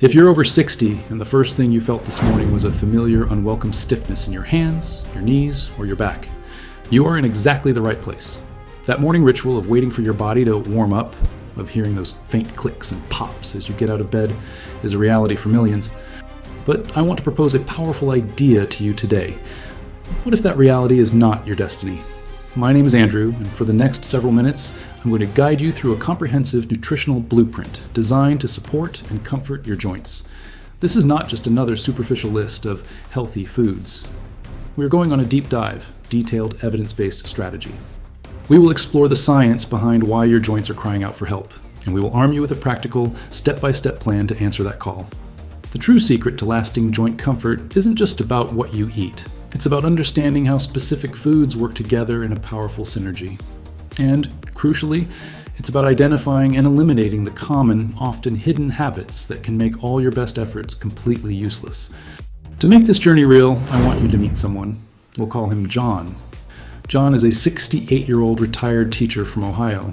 If you're over 60 and the first thing you felt this morning was a familiar, unwelcome stiffness in your hands, your knees, or your back, you are in exactly the right place. That morning ritual of waiting for your body to warm up, of hearing those faint clicks and pops as you get out of bed, is a reality for millions. But I want to propose a powerful idea to you today. What if that reality is not your destiny? My name is Andrew, and for the next several minutes, I'm going to guide you through a comprehensive nutritional blueprint designed to support and comfort your joints. This is not just another superficial list of healthy foods. We're going on a deep dive, detailed evidence-based strategy. We will explore the science behind why your joints are crying out for help, and we will arm you with a practical, step-by-step plan to answer that call. The true secret to lasting joint comfort isn't just about what you eat. It's about understanding how specific foods work together in a powerful synergy. And, crucially, it's about identifying and eliminating the common, often hidden habits that can make all your best efforts completely useless. To make this journey real, I want you to meet someone. We'll call him John. John is a 68-year-old retired teacher from Ohio.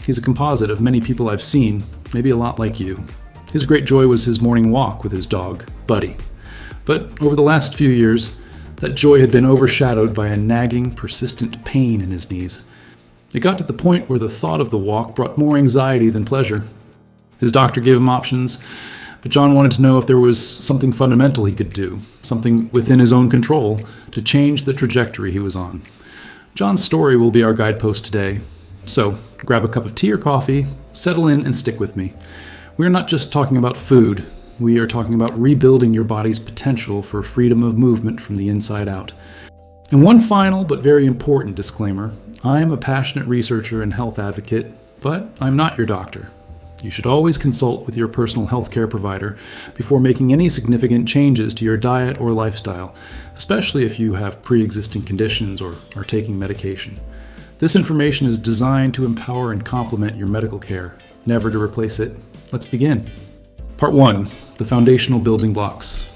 He's a composite of many people I've seen, maybe a lot like you. His great joy was his morning walk with his dog, Buddy. But over the last few years, that joy had been overshadowed by a nagging, persistent pain in his knees. It got to the point where the thought of the walk brought more anxiety than pleasure. His doctor gave him options, but John wanted to know if there was something fundamental he could do, something within his own control, to change the trajectory he was on. John's story will be our guidepost today. So, grab a cup of tea or coffee, settle in, and stick with me. We're not just talking about food. We are talking about rebuilding your body's potential for freedom of movement from the inside out. And one final but very important disclaimer: I am a passionate researcher and health advocate, but I'm not your doctor. You should always consult with your personal healthcare provider before making any significant changes to your diet or lifestyle, especially if you have pre-existing conditions or are taking medication. This information is designed to empower and complement your medical care, never to replace it. Let's begin. Part 1. The foundational building blocks.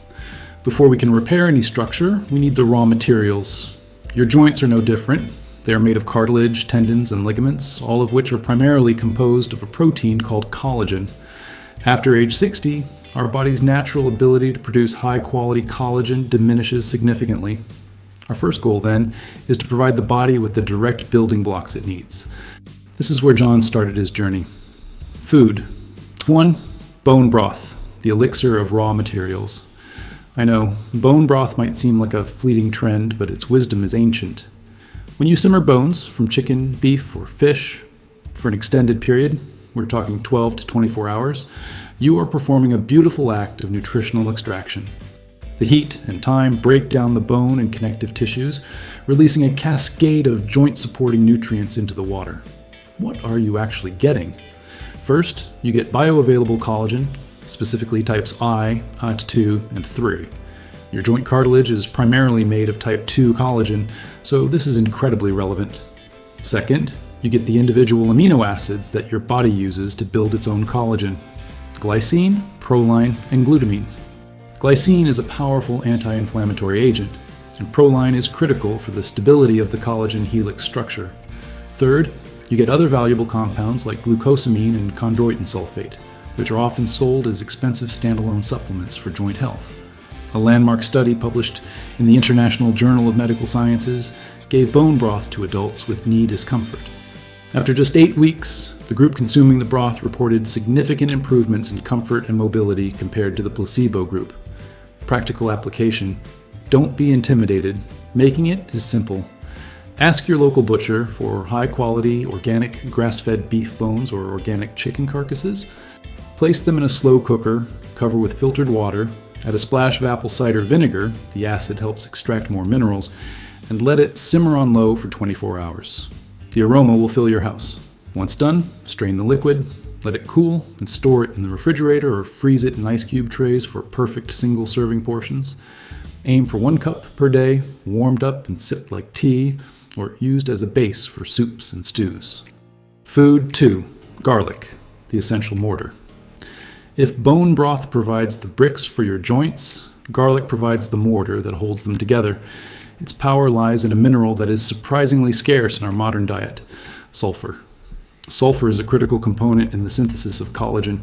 Before we can repair any structure, we need the raw materials. Your joints are no different. They are made of cartilage, tendons, and ligaments, all of which are primarily composed of a protein called collagen. After age 60, our body's natural ability to produce high-quality collagen diminishes significantly. Our first goal, then, is to provide the body with the direct building blocks it needs. This is where John started his journey. Food. 1. Bone broth, the elixir of raw materials. I know, bone broth might seem like a fleeting trend, but its wisdom is ancient. When you simmer bones from chicken, beef, or fish for an extended period, we're talking 12 to 24 hours, you are performing a beautiful act of nutritional extraction. The heat and time break down the bone and connective tissues, releasing a cascade of joint-supporting nutrients into the water. What are you actually getting? First, you get bioavailable collagen, specifically types I, T2, and 3. Your joint cartilage is primarily made of type 2 collagen, so this is incredibly relevant. Second, you get the individual amino acids that your body uses to build its own collagen: glycine, proline, and glutamine. Glycine is a powerful anti-inflammatory agent, and proline is critical for the stability of the collagen helix structure. Third, you get other valuable compounds like glucosamine and chondroitin sulfate, which are often sold as expensive standalone supplements for joint health. A landmark study published in the International Journal of Medical Sciences gave bone broth to adults with knee discomfort. After just 8 weeks, the group consuming the broth reported significant improvements in comfort and mobility compared to the placebo group. Practical application: don't be intimidated. Making it is simple. Ask your local butcher for high-quality, organic, grass-fed beef bones or organic chicken carcasses. Place them in a slow cooker, cover with filtered water, add a splash of apple cider vinegar, the acid helps extract more minerals, and let it simmer on low for 24 hours. The aroma will fill your house. Once done, strain the liquid, let it cool, and store it in the refrigerator or freeze it in ice cube trays for perfect single-serving portions. Aim for 1 cup per day, warmed up and sipped like tea, or used as a base for soups and stews. Food 2. Garlic, the essential mortar. If bone broth provides the bricks for your joints, garlic provides the mortar that holds them together. Its power lies in a mineral that is surprisingly scarce in our modern diet: sulfur. Sulfur is a critical component in the synthesis of collagen.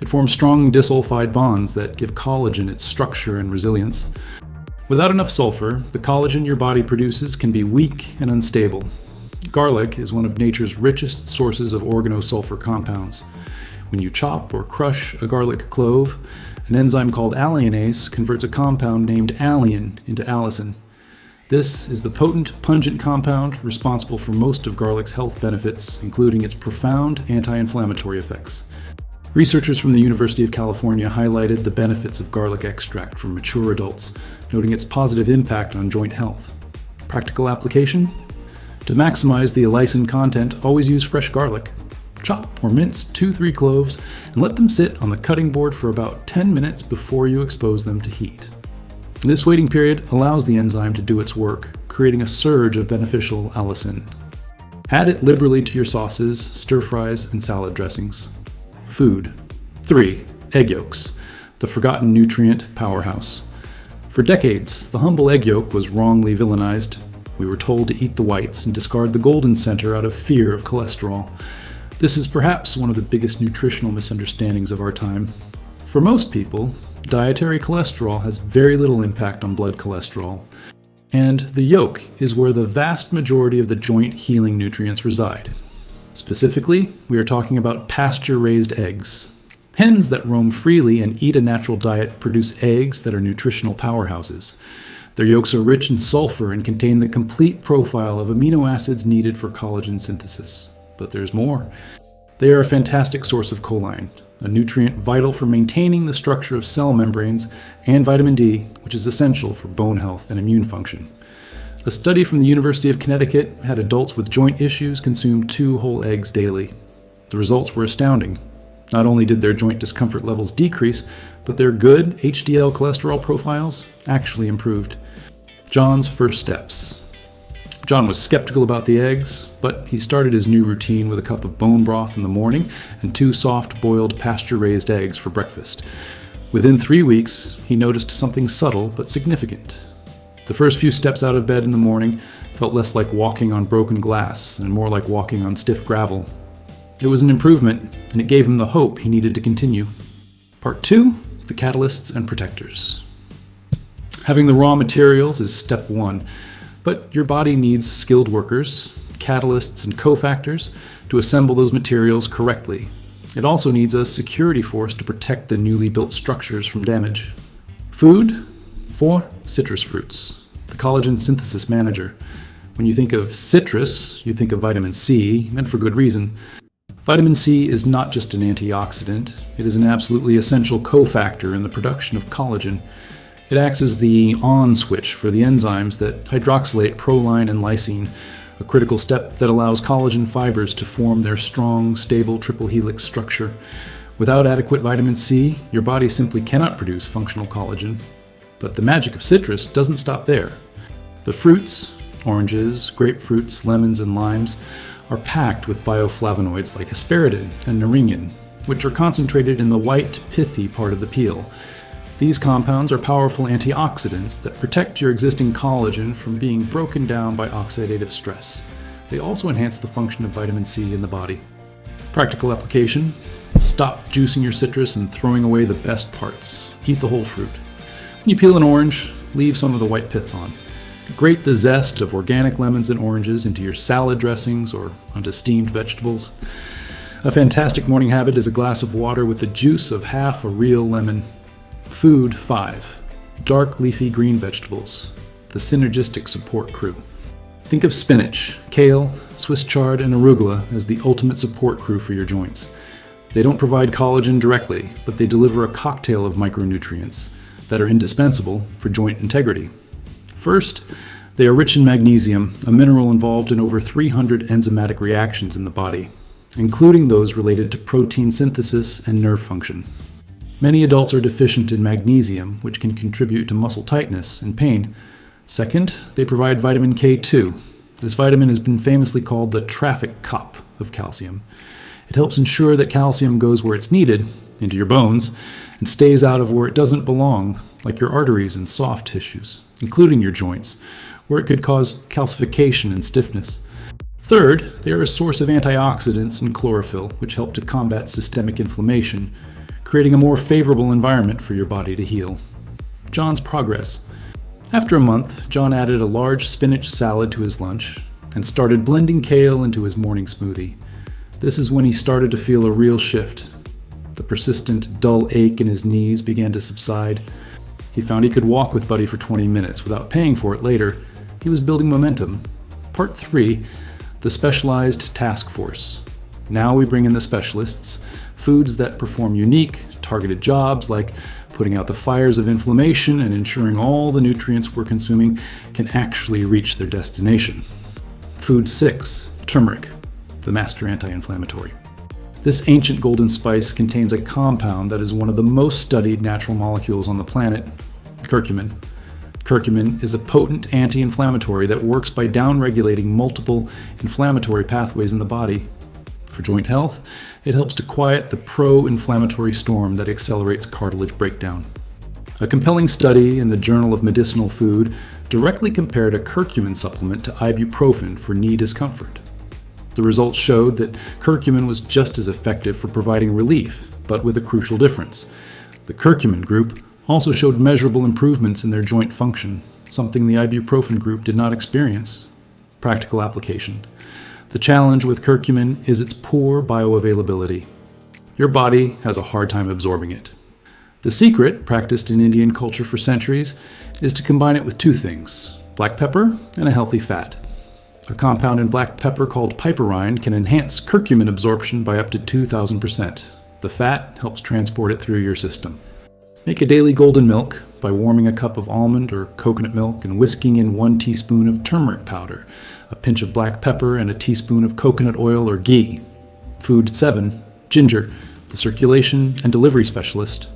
It forms strong disulfide bonds that give collagen its structure and resilience. Without enough sulfur, the collagen your body produces can be weak and unstable. Garlic is one of nature's richest sources of organosulfur compounds. When you chop or crush a garlic clove, an enzyme called alliinase converts a compound named alliin into allicin. This is the potent, pungent compound responsible for most of garlic's health benefits, including its profound anti-inflammatory effects. Researchers from the University of California highlighted the benefits of garlic extract for mature adults, noting its positive impact on joint health. Practical application? To maximize the allicin content, always use fresh garlic. Chop or mince 2-3 cloves and let them sit on the cutting board for about 10 minutes before you expose them to heat. This waiting period allows the enzyme to do its work, creating a surge of beneficial allicin. Add it liberally to your sauces, stir-fries, and salad dressings. Food. 3. Egg yolks, the forgotten nutrient powerhouse. For decades, the humble egg yolk was wrongly villainized. We were told to eat the whites and discard the golden center out of fear of cholesterol. This is perhaps one of the biggest nutritional misunderstandings of our time. For most people, dietary cholesterol has very little impact on blood cholesterol, and the yolk is where the vast majority of the joint healing nutrients reside. Specifically, we are talking about pasture-raised eggs. Hens that roam freely and eat a natural diet produce eggs that are nutritional powerhouses. Their yolks are rich in sulfur and contain the complete profile of amino acids needed for collagen synthesis. But there's more. They are a fantastic source of choline, a nutrient vital for maintaining the structure of cell membranes, and vitamin D, which is essential for bone health and immune function. A study from the University of Connecticut had adults with joint issues consume 2 whole eggs daily. The results were astounding. Not only did their joint discomfort levels decrease, but their good HDL cholesterol profiles actually improved. John's first steps. John was skeptical about the eggs, but he started his new routine with a cup of bone broth in the morning and 2 soft-boiled pasture-raised eggs for breakfast. Within 3 weeks, he noticed something subtle but significant. The first few steps out of bed in the morning felt less like walking on broken glass and more like walking on stiff gravel. It was an improvement, and it gave him the hope he needed to continue. Part 2, the catalysts and protectors. Having the raw materials is step 1. But your body needs skilled workers, catalysts, and cofactors to assemble those materials correctly. It also needs a security force to protect the newly built structures from damage. Food. 4. Citrus fruits, the collagen synthesis manager. When you think of citrus, you think of vitamin C, and for good reason. Vitamin C is not just an antioxidant, it is an absolutely essential cofactor in the production of collagen. It acts as the on switch for the enzymes that hydroxylate proline and lysine, a critical step that allows collagen fibers to form their strong, stable triple helix structure. Without adequate vitamin C, your body simply cannot produce functional collagen. But the magic of citrus doesn't stop there. The fruits, oranges, grapefruits, lemons, and limes, are packed with bioflavonoids like hesperidin and naringin, which are concentrated in the white, pithy part of the peel. These compounds are powerful antioxidants that protect your existing collagen from being broken down by oxidative stress. They also enhance the function of vitamin C in the body. Practical application: stop juicing your citrus and throwing away the best parts. Eat the whole fruit. When you peel an orange, leave some of the white pith on. Grate the zest of organic lemons and oranges into your salad dressings or onto steamed vegetables. A fantastic morning habit is a glass of water with the juice of half a real lemon. Food. 5. Dark leafy green vegetables, the synergistic support crew. Think of spinach, kale, Swiss chard, and arugula as the ultimate support crew for your joints. They don't provide collagen directly, but they deliver a cocktail of micronutrients that are indispensable for joint integrity. First, they are rich in magnesium, a mineral involved in over 300 enzymatic reactions in the body, including those related to protein synthesis and nerve function. Many adults are deficient in magnesium, which can contribute to muscle tightness and pain. Second, they provide vitamin K2. This vitamin has been famously called the traffic cop of calcium. It helps ensure that calcium goes where it's needed, into your bones, and stays out of where it doesn't belong, like your arteries and soft tissues, including your joints, where it could cause calcification and stiffness. Third, they are a source of antioxidants and chlorophyll, which help to combat systemic inflammation, creating a more favorable environment for your body to heal. John's progress. After a month, John added a large spinach salad to his lunch and started blending kale into his morning smoothie. This is when he started to feel a real shift. The persistent, dull ache in his knees began to subside. He found he could walk with Buddy for 20 minutes without paying for it later. He was building momentum. Part 3, the specialized task force. Now we bring in the specialists, foods that perform unique, targeted jobs like putting out the fires of inflammation and ensuring all the nutrients we're consuming can actually reach their destination. Food 6, turmeric, the master anti-inflammatory. This ancient golden spice contains a compound that is one of the most studied natural molecules on the planet, curcumin. Curcumin is a potent anti-inflammatory that works by downregulating multiple inflammatory pathways in the body. For joint health, it helps to quiet the pro-inflammatory storm that accelerates cartilage breakdown. A compelling study in the Journal of Medicinal Food directly compared a curcumin supplement to ibuprofen for knee discomfort. The results showed that curcumin was just as effective for providing relief, but with a crucial difference. The curcumin group also showed measurable improvements in their joint function, something the ibuprofen group did not experience. Practical application. The challenge with curcumin is its poor bioavailability. Your body has a hard time absorbing it. The secret, practiced in Indian culture for centuries, is to combine it with two things: black pepper and a healthy fat. A compound in black pepper called piperine can enhance curcumin absorption by up to 2,000%. The fat helps transport it through your system. Make a daily golden milk by warming a cup of almond or coconut milk and whisking in 1 teaspoon of turmeric powder, a pinch of black pepper, and a teaspoon of coconut oil or ghee. Food 7, ginger, the circulation and delivery specialist.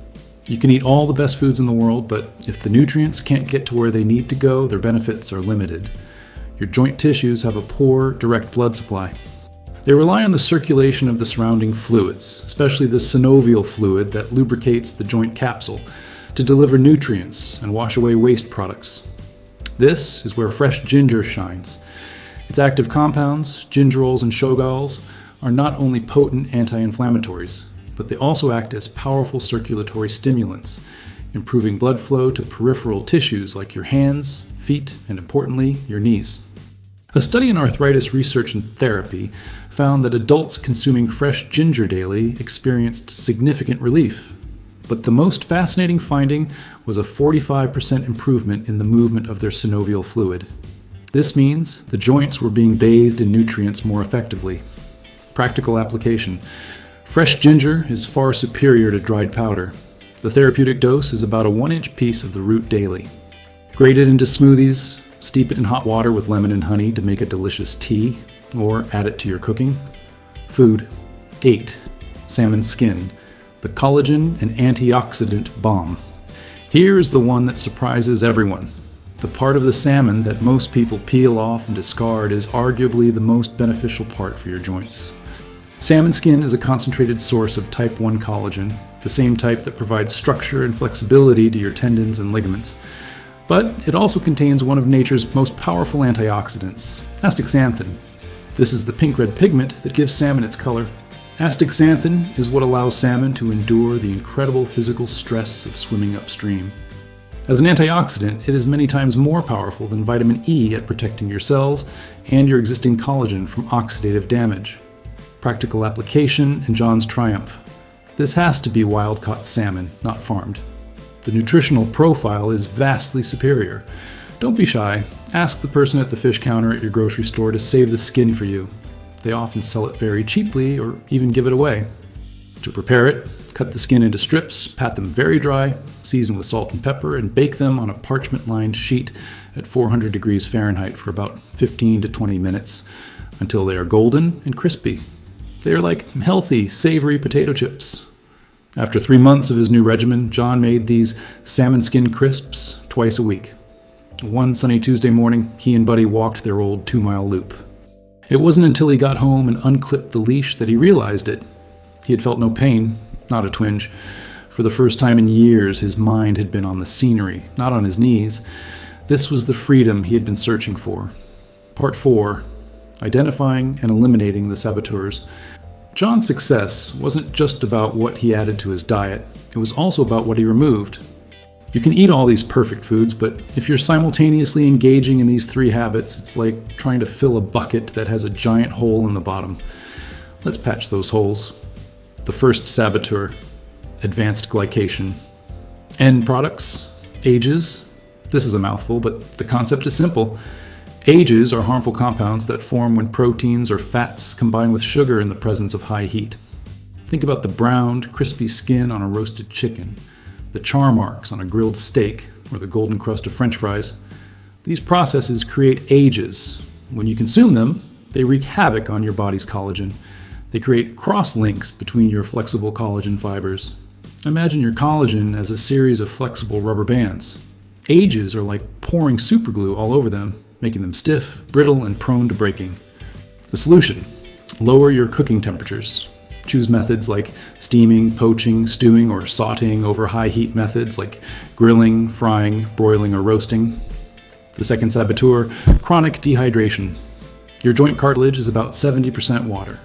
You can eat all the best foods in the world, but if the nutrients can't get to where they need to go, their benefits are limited. Your joint tissues have a poor, direct blood supply. They rely on the circulation of the surrounding fluids, especially the synovial fluid that lubricates the joint capsule, to deliver nutrients and wash away waste products. This is where fresh ginger shines. Its active compounds, gingerols and shogaols, are not only potent anti-inflammatories, but they also act as powerful circulatory stimulants, improving blood flow to peripheral tissues like your hands, feet, and importantly, your knees. A study in arthritis research and therapy found that adults consuming fresh ginger daily experienced significant relief. But the most fascinating finding was a 45% improvement in the movement of their synovial fluid. This means the joints were being bathed in nutrients more effectively. Practical application. Fresh ginger is far superior to dried powder. The therapeutic dose is about a 1-inch piece of the root daily. Grate it into smoothies, steep it in hot water with lemon and honey to make a delicious tea, or add it to your cooking. Food 8, salmon skin, the collagen and antioxidant bomb. Here is the one that surprises everyone. The part of the salmon that most people peel off and discard is arguably the most beneficial part for your joints. Salmon skin is a concentrated source of type 1 collagen, the same type that provides structure and flexibility to your tendons and ligaments. But it also contains one of nature's most powerful antioxidants, astaxanthin. This is the pink-red pigment that gives salmon its color. Astaxanthin is what allows salmon to endure the incredible physical stress of swimming upstream. As an antioxidant, it is many times more powerful than vitamin E at protecting your cells and your existing collagen from oxidative damage. Practical application and John's triumph. This has to be wild-caught salmon, not farmed. The nutritional profile is vastly superior. Don't be shy. Ask the person at the fish counter at your grocery store to save the skin for you. They often sell it very cheaply or even give it away. To prepare it, cut the skin into strips, pat them very dry, season with salt and pepper, and bake them on a parchment-lined sheet at 400 degrees Fahrenheit for about 15 to 20 minutes until they are golden and crispy. They are like healthy, savory potato chips. After 3 months of his new regimen, John made these salmon skin crisps twice a week. One sunny Tuesday morning, he and Buddy walked their old 2-mile loop. It wasn't until he got home and unclipped the leash that he realized it. He had felt no pain, not a twinge. For the first time in years, his mind had been on the scenery, not on his knees. This was the freedom he had been searching for. Part 4, identifying and eliminating the saboteurs. John's success wasn't just about what he added to his diet, it was also about what he removed. You can eat all these perfect foods, but if you're simultaneously engaging in these 3 habits, it's like trying to fill a bucket that has a giant hole in the bottom. Let's patch those holes. The first saboteur, advanced glycation. End products, AGEs. This is a mouthful, but the concept is simple. AGEs are harmful compounds that form when proteins or fats combine with sugar in the presence of high heat. Think about the browned, crispy skin on a roasted chicken, the char marks on a grilled steak, or the golden crust of French fries. These processes create AGEs. When you consume them, they wreak havoc on your body's collagen. They create cross-links between your flexible collagen fibers. Imagine your collagen as a series of flexible rubber bands. AGEs are like pouring superglue all over them, making them stiff, brittle, and prone to breaking. The solution: lower your cooking temperatures. Choose methods like steaming, poaching, stewing, or sauteing over high heat methods like grilling, frying, broiling, or roasting. The second saboteur, chronic dehydration. Your joint cartilage is about 70% water.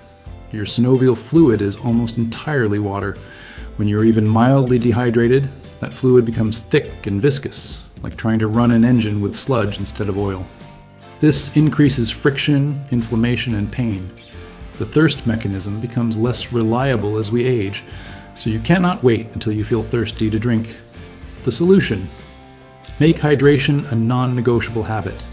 Your synovial fluid is almost entirely water. When you're even mildly dehydrated, that fluid becomes thick and viscous, like trying to run an engine with sludge instead of oil. This increases friction, inflammation, and pain. The thirst mechanism becomes less reliable as we age, so you cannot wait until you feel thirsty to drink. The solution: make hydration a non-negotiable habit.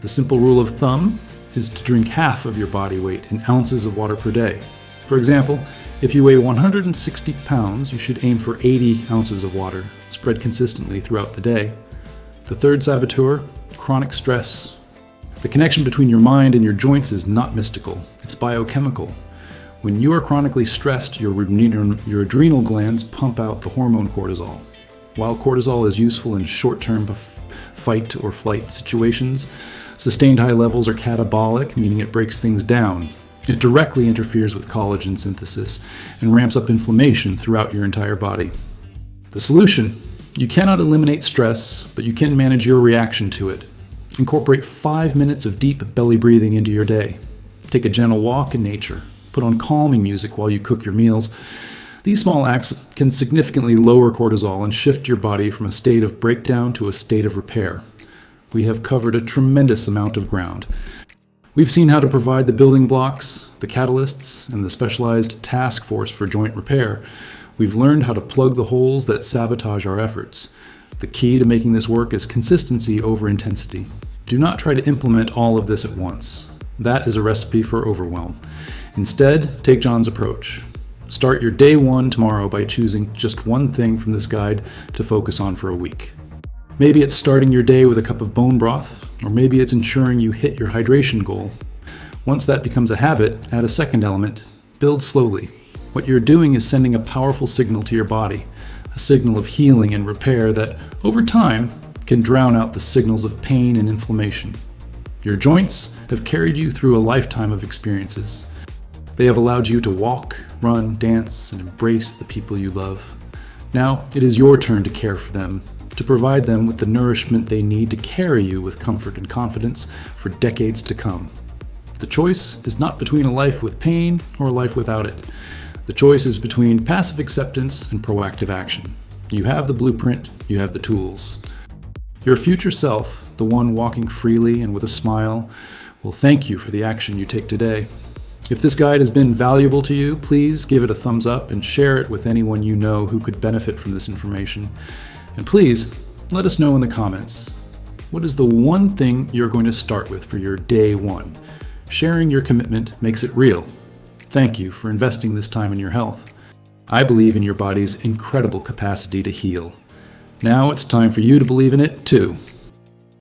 The simple rule of thumb is to drink half of your body weight in ounces of water per day. For example, if you weigh 160 pounds, you should aim for 80 ounces of water, spread consistently throughout the day. The third saboteur, chronic stress. The connection between your mind and your joints is not mystical, it's biochemical. When you are chronically stressed, your adrenal glands pump out the hormone cortisol. While cortisol is useful in short-term fight or flight situations, sustained high levels are catabolic, meaning it breaks things down. It directly interferes with collagen synthesis and ramps up inflammation throughout your entire body. The solution: you cannot eliminate stress, but you can manage your reaction to it. Incorporate 5 minutes of deep belly breathing into your day. Take a gentle walk in nature. Put on calming music while you cook your meals. These small acts can significantly lower cortisol and shift your body from a state of breakdown to a state of repair. We have covered a tremendous amount of ground. We've seen how to provide the building blocks, the catalysts, and the specialized task force for joint repair. We've learned how to plug the holes that sabotage our efforts. The key to making this work is consistency over intensity. Do not try to implement all of this at once. That is a recipe for overwhelm. Instead, take John's approach. Start your day 1 tomorrow by choosing just one thing from this guide to focus on for a week. Maybe it's starting your day with a cup of bone broth, or maybe it's ensuring you hit your hydration goal. Once that becomes a habit, add a second element. Build slowly. What you're doing is sending a powerful signal to your body, a signal of healing and repair that, over time, can drown out the signals of pain and inflammation. Your joints have carried you through a lifetime of experiences. They have allowed you to walk, run, dance, and embrace the people you love. Now, it is your turn to care for them, to provide them with the nourishment they need to carry you with comfort and confidence for decades to come. The choice is not between a life with pain or a life without it. The choice is between passive acceptance and proactive action. You have the blueprint, you have the tools. Your future self, the one walking freely and with a smile, will thank you for the action you take today. If this guide has been valuable to you, please give it a thumbs up and share it with anyone you know who could benefit from this information. And please, let us know in the comments, what is the one thing you're going to start with for your day 1? Sharing your commitment makes it real. Thank you for investing this time in your health. I believe in your body's incredible capacity to heal. Now it's time for you to believe in it too.